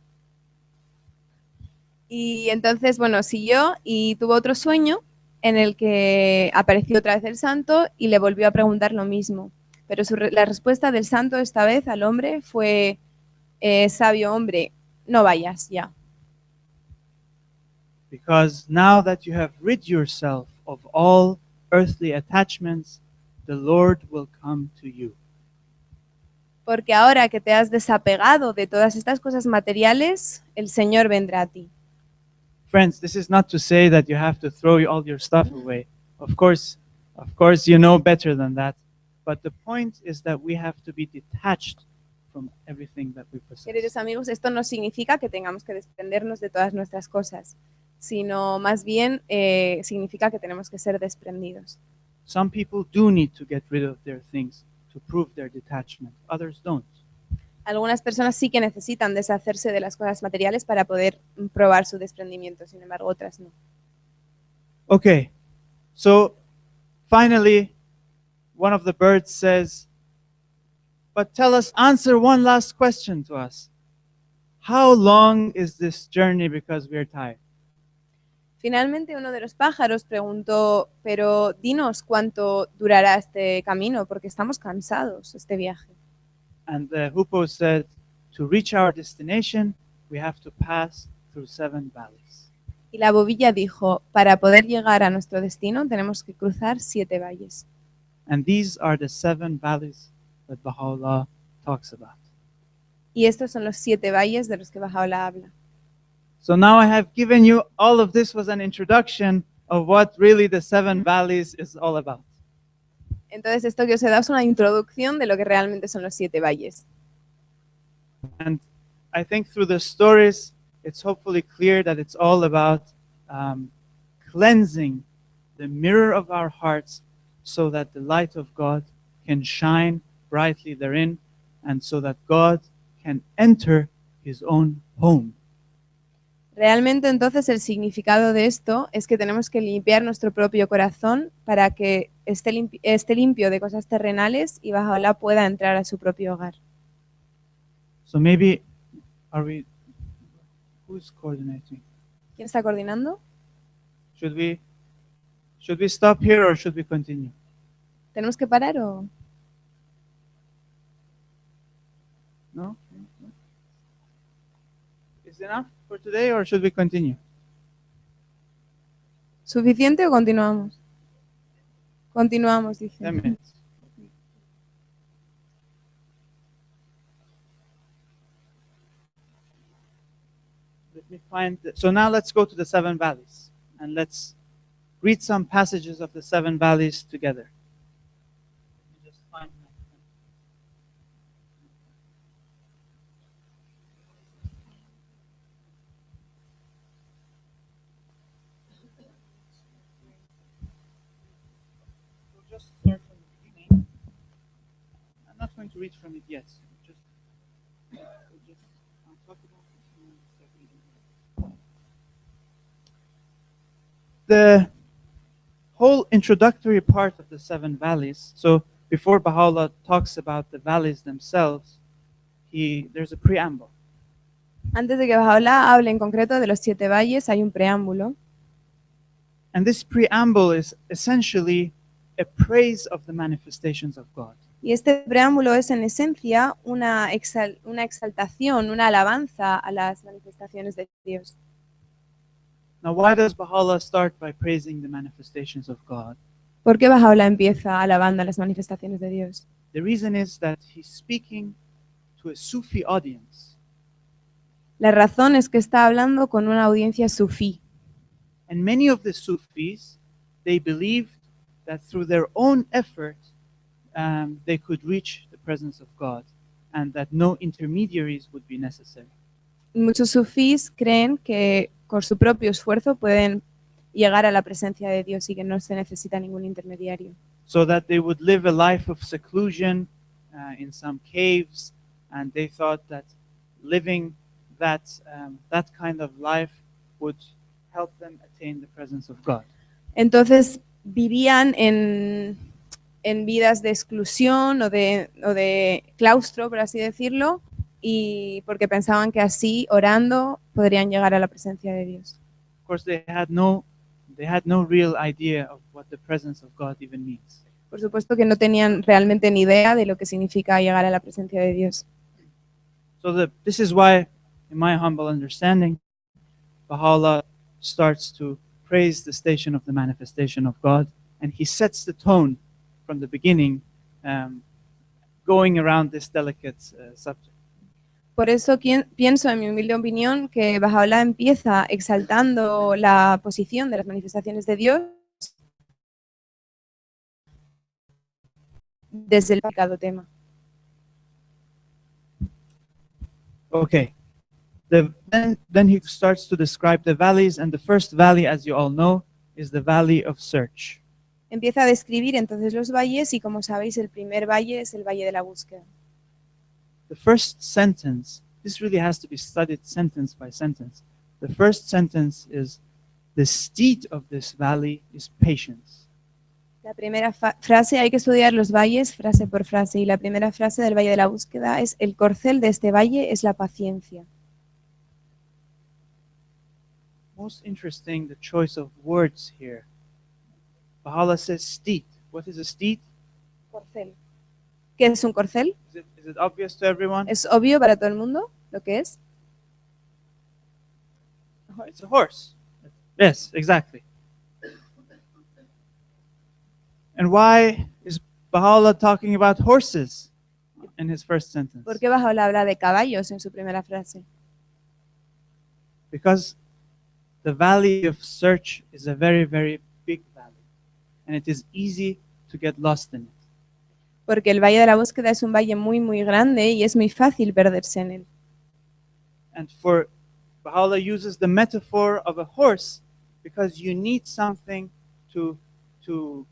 Y entonces, bueno, siguió y tuvo otro sueño en el que apareció otra vez el santo y le volvió a preguntar lo mismo. Pero la respuesta del santo esta vez al hombre fue, sabio hombre, no vayas ya. Because now that you have rid yourself of all earthly attachments, the Lord will come to you. Porque ahora que te has desapegado de todas estas cosas materiales, el Señor vendrá a ti. Friends, this is not to say that you have to throw all your stuff away. Of course, you know better than that. But the point is that we have to be detached from everything that we possess. Queridos amigos, esto no significa que tengamos que desprendernos de todas nuestras cosas, sino más bien significa que tenemos que ser desprendidos. Some people do need to get rid of their things to prove their detachment. Others don't. Algunas personas sí que necesitan deshacerse de las cosas materiales para poder probar su desprendimiento, sin embargo, otras no. Okay, so finally, one of the birds says, but tell us, answer one last question to us. How long is this journey because we're tired? Finalmente, uno de los pájaros preguntó, pero dinos cuánto durará este camino, porque estamos cansados, este viaje. And the hoopoe said, to reach our destination, we have to pass through 7 valleys. Y la bobilla dijo, para poder llegar a nuestro destino tenemos que cruzar 7 valles. And these are the 7 valleys that Baha'u'llah talks about. Y estos son los 7 valles de los que Baha'u'llah habla. So now I have given you, all of this was an introduction of what really the 7 valleys is all about. Entonces esto que os he dado es una introducción de lo que realmente son los 7 valles. And I think through the stories, it's hopefully clear that it's all about cleansing the mirror of our hearts so that the light of God can shine brightly therein and so that God can enter his own home. Realmente entonces el significado de esto es que tenemos que limpiar nuestro propio corazón para que esté limpio de cosas terrenales y Baha'u'llah pueda entrar a su propio hogar. So maybe, who's coordinating? ¿Quién está coordinando? Should we stop here or should we continue? ¿Tenemos que parar o...? No? Is it enough for today or should we continue? ¿Suficiente o continuamos? Continuamos, dice. 10 minutes. Let me find. So now let's go to the 7 valleys and let's read some passages of the 7 valleys together. Let me just find my pen. We'll just start from the beginning. I'm not going to read from it yet. I'll talk about it and then start reading. The whole introductory part of the 7 valleys, so before Baha'u'llah talks about the valleys themselves, there's a preamble. Antes de que Baha'u'llah hable en concreto de los 7 valles, hay un preámbulo. And this preamble is essentially a praise of the manifestations of God. Y este preámbulo es en esencia una exaltación, una alabanza a las manifestaciones de Dios. Now, why does Baha'u'llah start by praising the manifestations of God? ¿Por qué Baha'u'llah empieza alabando a las manifestaciones de Dios? The reason is that he's speaking to a Sufi audience. La razón es que está hablando con una audiencia sufí. And many of the Sufis, they believed that through their own effort, they could reach the presence of God and that no intermediaries would be necessary. Muchos sufís creen que con su propio esfuerzo pueden llegar a la presencia de Dios y que no se necesita ningún intermediario. So that they would live a life of seclusion in some caves, and they thought that living that kind of life would help them attain the presence of God. Entonces vivían en vidas de exclusión o de claustro, por así decirlo, y porque pensaban que así, orando, podrían llegar a la presencia de Dios. Of course, they had no real idea of what the presence of God even means. Por supuesto que no tenían realmente ni idea de lo que significa llegar a la presencia de Dios. So this is why, in my humble understanding, Baha'u'llah starts to praise the station of the manifestation of God, and he sets the tone from the beginning, going around this delicate subject. Por eso pienso, en mi humilde opinión, que Baha'u'llah empieza exaltando la posición de las manifestaciones de Dios desde el delicado tema. Okay. Then he starts to describe the valleys, and the first valley, as you all know, is the valley of search. Empieza a describir entonces los valles y, como sabéis, el primer valle es el valle de la búsqueda. The first sentence, this really has to be studied sentence by sentence. The first sentence is, the steed of this valley is patience. La primera frase, hay que estudiar los valles frase por frase, y la primera frase del valle de la búsqueda es: el corcel de este valle es la paciencia. Most interesting, the choice of words here. Baha'u'llah says steed. What is a steed? Corcel. ¿Qué es un corcel? Is it obvious to everyone? ¿Es obvio para todo el mundo lo que es? It's a horse. Yes, exactly. And why is Baha'u'llah talking about horses in his first sentence? ¿Por qué Baha'u'llah habla de caballos en su primera frase? Because the valley of search is a very, very big valley, and it is easy to get lost in it. Porque el valle de la búsqueda es un valle muy, muy grande y es muy fácil perderse en él. And Baha'u'llah uses the metaphor of a horse because you need something to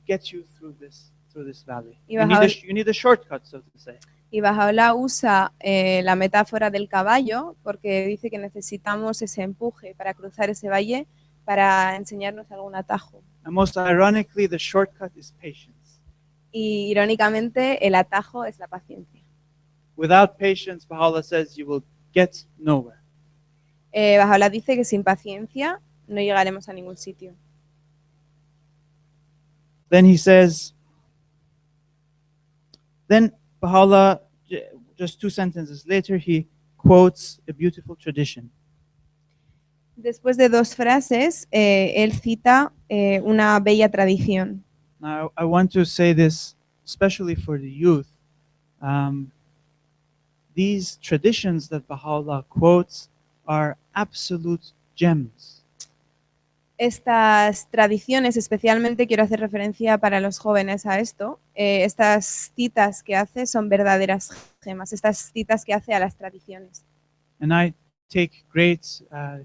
get you through this valley. You need a shortcut, so to say. Y Baha'u'llah usa la metáfora del caballo porque dice que necesitamos ese empuje para cruzar ese valle, para enseñarnos algún atajo. And most ironically, the shortcut is patience. Y irónicamente, el atajo es la paciencia. Without patience, Baha'u'llah says, you will get nowhere. Baha'u'llah dice que sin paciencia no llegaremos a ningún sitio. Then he says, then Baha'u'llah, just 2 sentences later, he quotes a beautiful tradition. Después de 2 frases, él cita una bella tradición. Now, I want to say this, especially for the youth. These traditions that Baha'u'llah quotes are absolute gems. Estas tradiciones, especialmente quiero hacer referencia para los jóvenes a esto, estas citas que hace son verdaderas gemas, estas citas que hace a las tradiciones. And I take great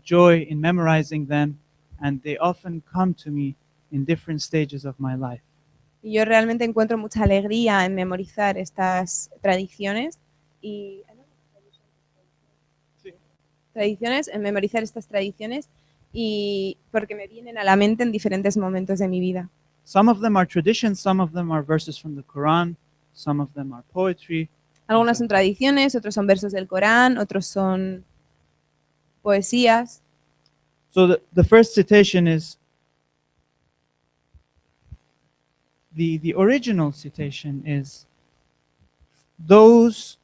joy in memorizing them, and they often come to me in different stages of my life. Y yo realmente encuentro mucha alegría en memorizar estas tradiciones en memorizar estas tradiciones, y porque me vienen a la mente en diferentes momentos de mi vida. Some of them are traditions, some of them are verses from the Quran, some of them are poetry. Algunas son tradiciones, otros son versos del Corán, otros son poesías. So the first citation is, the original citation is, those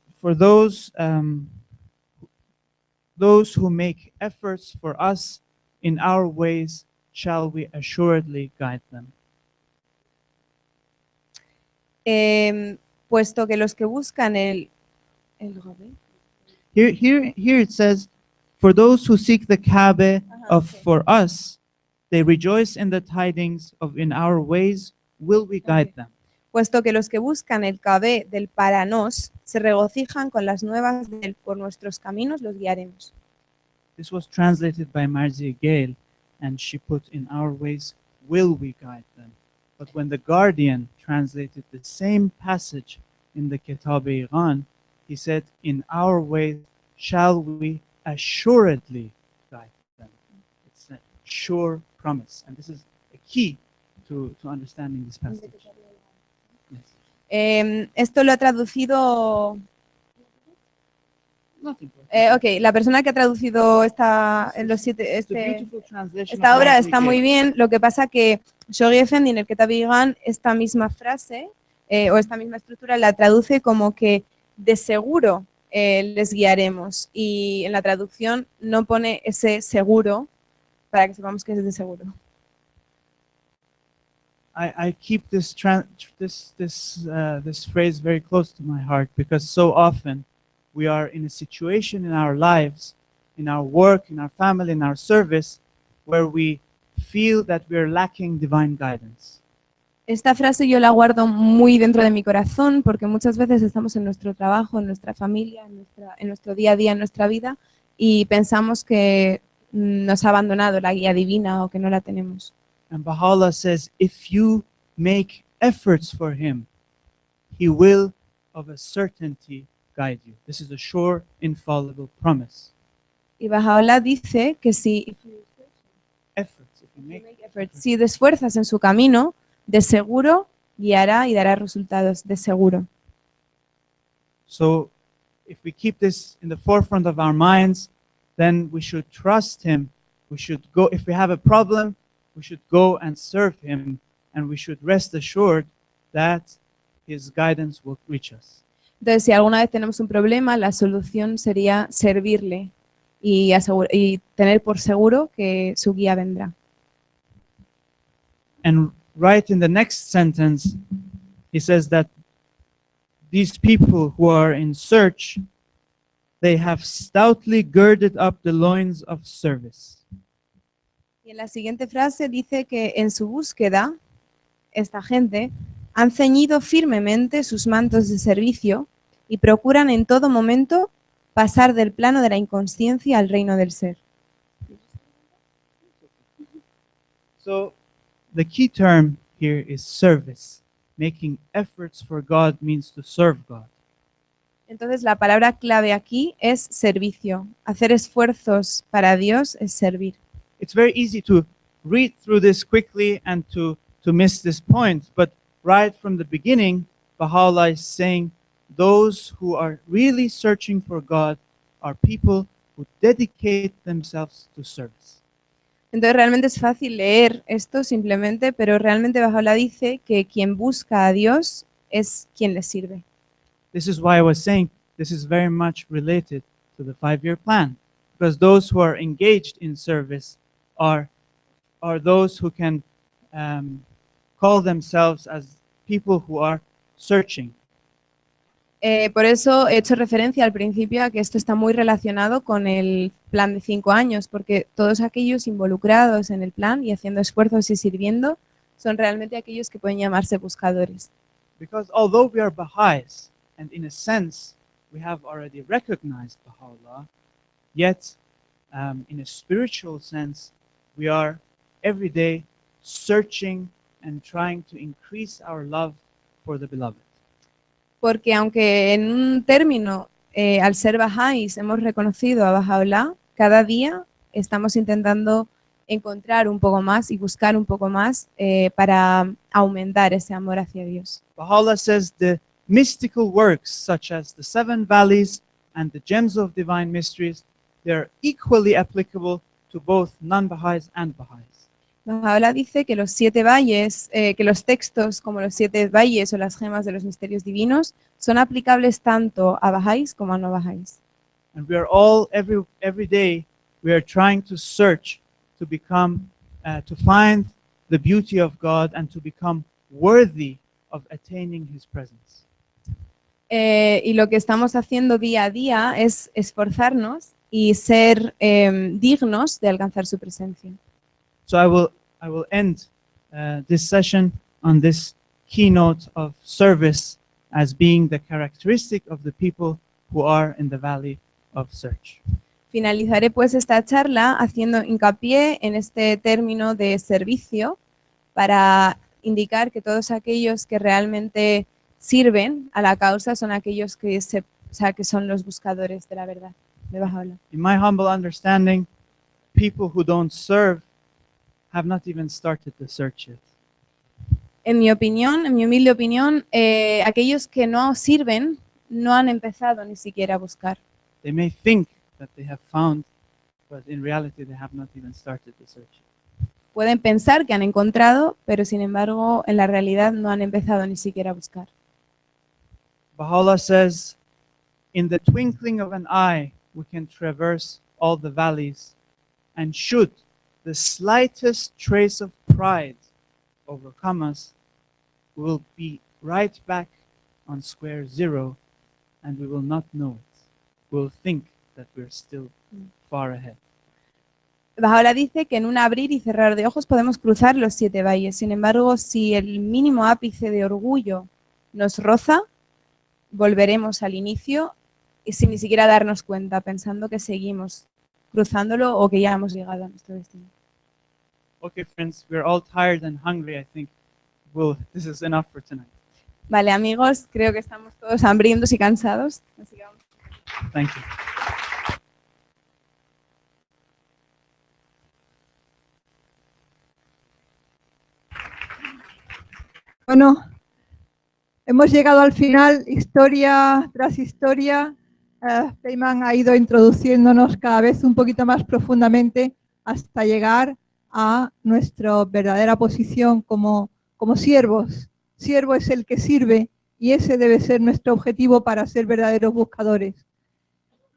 who make efforts for us in our ways, shall we assuredly guide them. Puesto que los que buscan Here it says, for those who seek the Kaaba for us, they rejoice in the tidings of in our ways, will we guide them. Puesto que los que buscan el Kaaba del para nos se regocijan con las nuevas del por nuestros caminos los guiaremos. This was translated by Marzi Gale, and she put, in our ways will we guide them. But when the Guardian translated the same passage in the Kitab-e-Iran, he said, in our ways shall we assuredly guide them. It's a sure promise. And this is a key to understanding this passage. Yes. Esto lo ha traducido... Not important. ok, la persona que ha traducido esta obra está muy bien. Lo que pasa que Shoghi Effendi, en el Ketab Igan, esta misma frase o esta misma estructura la traduce como que de seguro les guiaremos, y en la traducción no pone ese seguro para que sepamos que es de seguro. I keep this phrase very close to my heart, because so often we are in a situation in our lives, in our work, in our family, in our service, where we feel that we are lacking divine guidance. Esta frase yo la guardo muy dentro de mi corazón, porque muchas veces estamos en nuestro trabajo, en nuestra familia, en nuestro día a día, en nuestra vida, y pensamos que nos ha abandonado la guía divina o que no la tenemos. And Baha'u'llah says, if you make efforts for him, he will of a certainty guide you. This is a sure, infallible promise. Y Baha'u'llah dice que si te esfuerzas en su camino, de seguro guiará y dará resultados, de seguro. So, if we keep this in the forefront of our minds, then we should trust him. We should go, if we have a problem, we should go and serve him, and we should rest assured that his guidance will reach us. Entonces, si alguna vez tenemos un problema, la solución sería servirle y tener por seguro que su guía vendrá. And right in the next sentence, he says that these people who are in search, they have stoutly girded up the loins of service. Y en la siguiente frase dice que en su búsqueda, esta gente han ceñido firmemente sus mantos de servicio y procuran en todo momento pasar del plano de la inconsciencia al reino del ser. So, the key term here is service. Making efforts for God means to serve God. Entonces, la palabra clave aquí es servicio. Hacer esfuerzos para Dios es servir. It's very easy to read through this quickly and to miss this point, but right from the beginning, Baha'u'llah is saying those who are really searching for God are people who dedicate themselves to service. Entonces, realmente es fácil leer esto simplemente, pero realmente Baha'u'llah dice que quien busca a Dios es quien le sirve. This is why I was saying this is very much related to the 5-year plan, because those who are engaged in service are those who can call themselves as people who are searching. Por eso he hecho referencia al principio a que esto está muy relacionado con el plan de 5 años, porque todos aquellos involucrados en el plan y haciendo esfuerzos y sirviendo son realmente aquellos que pueden llamarse buscadores. Because although we are Baha'is, and in a sense we have already recognized Baha'u'llah, yet in a spiritual sense we are every day searching and trying to increase our love for the beloved. Porque aunque en un término, al ser Bahá'ís, hemos reconocido a Baha'u'llah, cada día estamos intentando encontrar un poco más y buscar un poco más para aumentar ese amor hacia Dios. Baha'u'llah says the mystical works such as the 7 Valles and the Gems of Divine Mysteries, they are equally applicable to both non-Baha'is and Baha'is. Baha'u'llah dice que los 7 valles, que los textos como los 7 valles o las gemas de los misterios divinos son aplicables tanto a Bahá'ís como a no Bahá'ís. And we are all every day we are trying to search to become to find the beauty of God and to become worthy of attaining His presence. Y lo que estamos haciendo día a día es esforzarnos y ser dignos de alcanzar su presencia. So I will end this session on this keynote of service as being the characteristic of the people who are in the valley of search. Finalizaré pues esta charla haciendo hincapié en este término de servicio para indicar que todos aquellos que realmente sirven a la causa son aquellos que son los buscadores de la verdad. de Bahá'u'lláh. In my humble understanding, people who don't serve have not even started the search yet. En mi opinión, en mi humilde opinión, aquellos que no sirven no han empezado ni siquiera a buscar. They may think that they have found, but in reality they have not even started the search. Pueden pensar que han encontrado, pero sin embargo, en la realidad no han empezado ni siquiera a buscar. Baha'u'llah says, in the twinkling of an eye, we can traverse all the valleys, and should the slightest trace of pride overcome us, we will be right back on square zero, and we will not know it. We'll think that we're still far ahead. Bahá'u'lláh dice que en un abrir y cerrar de ojos podemos cruzar los 7 valles. Sin embargo, si el mínimo ápice de orgullo nos roza, volveremos al inicio y sin ni siquiera darnos cuenta, pensando que seguimos cruzándolo o que ya hemos llegado a nuestro destino. Okay, friends, we're all tired and hungry. I think this is enough for tonight. Vale, amigos, creo que estamos todos hambrientos y cansados. Así que vamos. Thank you. Bueno, hemos llegado al final, historia tras historia. Peyman ha ido introduciéndonos cada vez un poquito más profundamente hasta llegar a nuestra verdadera posición como siervos. Siervo es el que sirve y ese debe ser nuestro objetivo para ser verdaderos buscadores.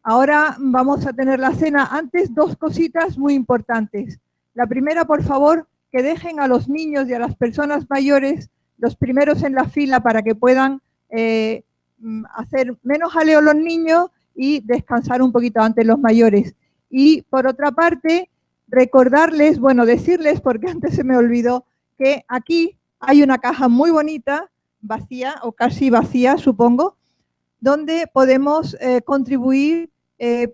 Ahora vamos a tener la cena. Antes, 2 cositas muy importantes. La primera, por favor, que dejen a los niños y a las personas mayores los primeros en la fila para que puedan hacer menos jaleo los niños y descansar un poquito antes los mayores. Y por otra parte, recordarles, bueno, decirles, porque antes se me olvidó, que aquí hay una caja muy bonita, vacía o casi vacía, supongo, donde podemos contribuir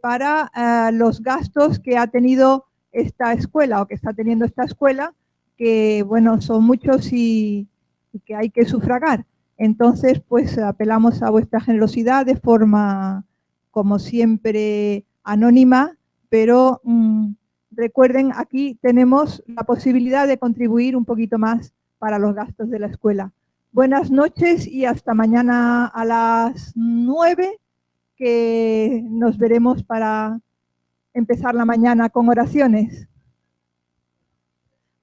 para los gastos que ha tenido esta escuela o que está teniendo esta escuela, que bueno, son muchos y que hay que sufragar. Entonces, pues apelamos a vuestra generosidad de forma, como siempre, anónima, pero recuerden, aquí tenemos la posibilidad de contribuir un poquito más para los gastos de la escuela. Buenas noches y hasta mañana a las 9, que nos veremos para empezar la mañana con oraciones.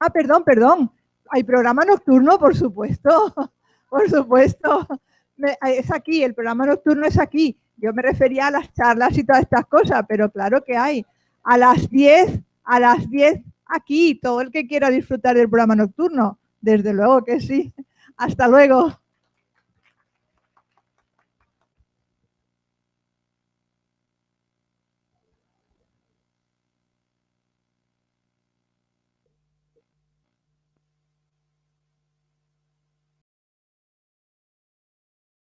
Ah, perdón. ¿Hay programa nocturno? Por supuesto. Por supuesto. Es aquí, el programa nocturno es aquí. Yo me refería a las charlas y todas estas cosas, pero claro que hay. A las 10, aquí, todo el que quiera disfrutar del programa nocturno. Desde luego que sí. Hasta luego.